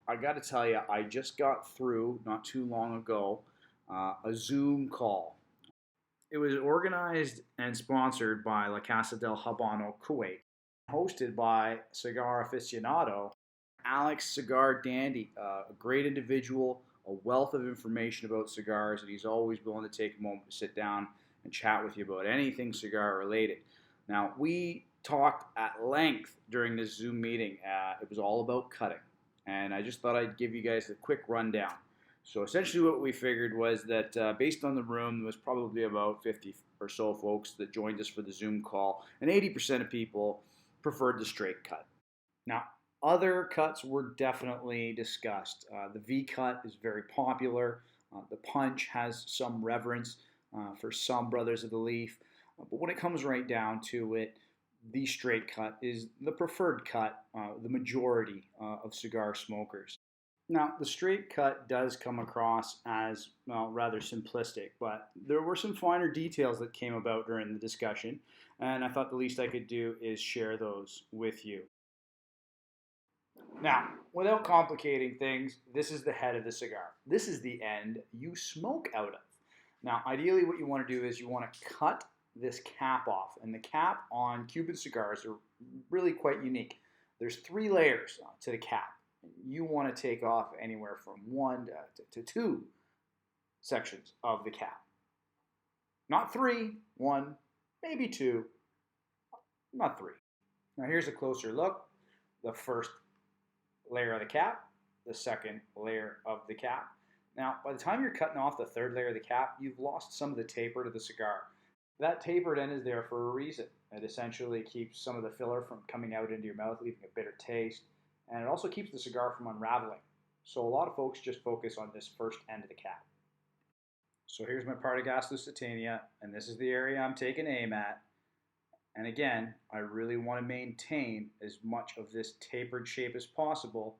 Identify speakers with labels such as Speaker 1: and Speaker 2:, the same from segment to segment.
Speaker 1: I got to tell you, I just got through not too long ago a Zoom call. It was organized and sponsored by Casa De Habano Kuwait, hosted by cigar aficionado Alex Cigar Dandy, a great individual, a wealth of information about cigars, and he's always willing to take a moment to sit down and chat with you about anything cigar related. Now, we talked at length during this Zoom meeting. It was all about cutting, and I just thought I'd give you guys a quick rundown. So essentially what we figured was that based on the room, there was probably about 50 or so folks that joined us for the Zoom call, and 80% of people preferred the straight cut. Now, other cuts were definitely discussed. The V cut is very popular. The punch has some reverence for some brothers of the leaf. But when it comes right down to it, the straight cut is the preferred cut, the majority of cigar smokers. Now, the straight cut does come across as, well, rather simplistic, but there were some finer details that came about during the discussion, and I thought the least I could do is share those with you. Now, without complicating things, this is the head of the cigar. This is the end you smoke out of. Now, ideally what you want to do is you want to cut this cap off, and the cap on Cuban cigars are really quite unique. There's 3 layers to the cap. You want to take off anywhere from 1 to 2 sections of the cap. Not 3, 1, maybe 2, not 3. Now here's a closer look. The first layer of the cap, the second layer of the cap. Now, by the time you're cutting off the 3rd layer of the cap, you've lost some of the taper to the cigar. That tapered end is there for a reason. It essentially keeps some of the filler from coming out into your mouth, leaving a bitter taste. And it also keeps the cigar from unraveling. So a lot of folks just focus on this first end of the cap. So here's my Partagas Lusitania, and this is the area I'm taking aim at. And again, I really want to maintain as much of this tapered shape as possible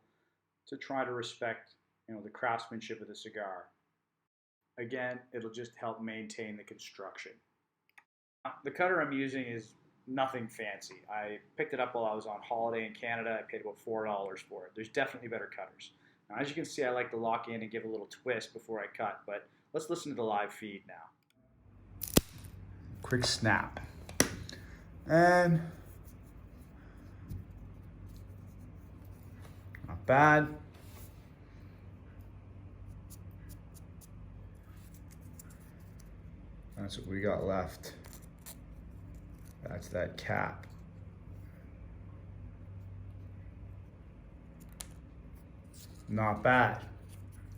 Speaker 1: to try to respect, the craftsmanship of the cigar. Again, it'll just help maintain the construction. The cutter I'm using is nothing fancy. I picked it up while I was on holiday in Canada. I paid about $4 for it. There's definitely better cutters. Now, as you can see, I like to lock in and give a little twist before I cut, but let's listen to the live feed now. Quick snap. And not bad. That's what we got left. That's that cap. Not bad,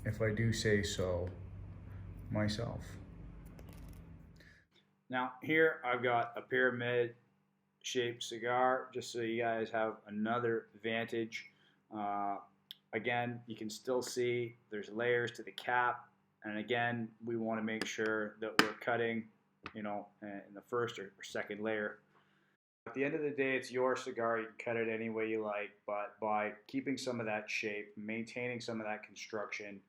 Speaker 1: if I do say so myself. Now here I've got a pyramid shaped cigar, just so you guys have another vantage. Again, you can still see there's layers to the cap, and again, we want to make sure that we're cutting in the first or second layer. At the end of the day, it's your cigar. You can cut it any way you like, but by keeping some of that shape, maintaining some of that construction,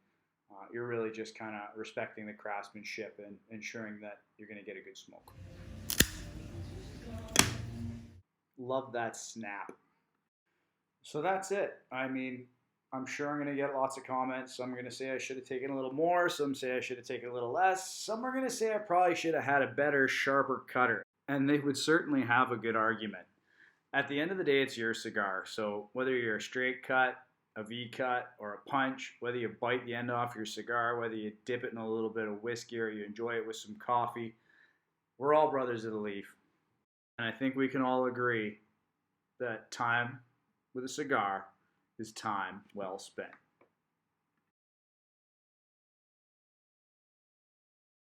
Speaker 1: you're really just kind of respecting the craftsmanship and ensuring that you're going to get a good smoke. Love that snap. So that's it. I mean, I'm sure I'm going to get lots of comments. Some are going to say I should have taken a little more. Some say I should have taken a little less. Some are going to say I probably should have had a better, sharper cutter. And they would certainly have a good argument. At the end of the day, it's your cigar. So whether you're a straight cut, a V cut, or a punch, whether you bite the end off your cigar, whether you dip it in a little bit of whiskey or you enjoy it with some coffee, we're all brothers of the leaf. And I think we can all agree that time with a cigar is time well spent.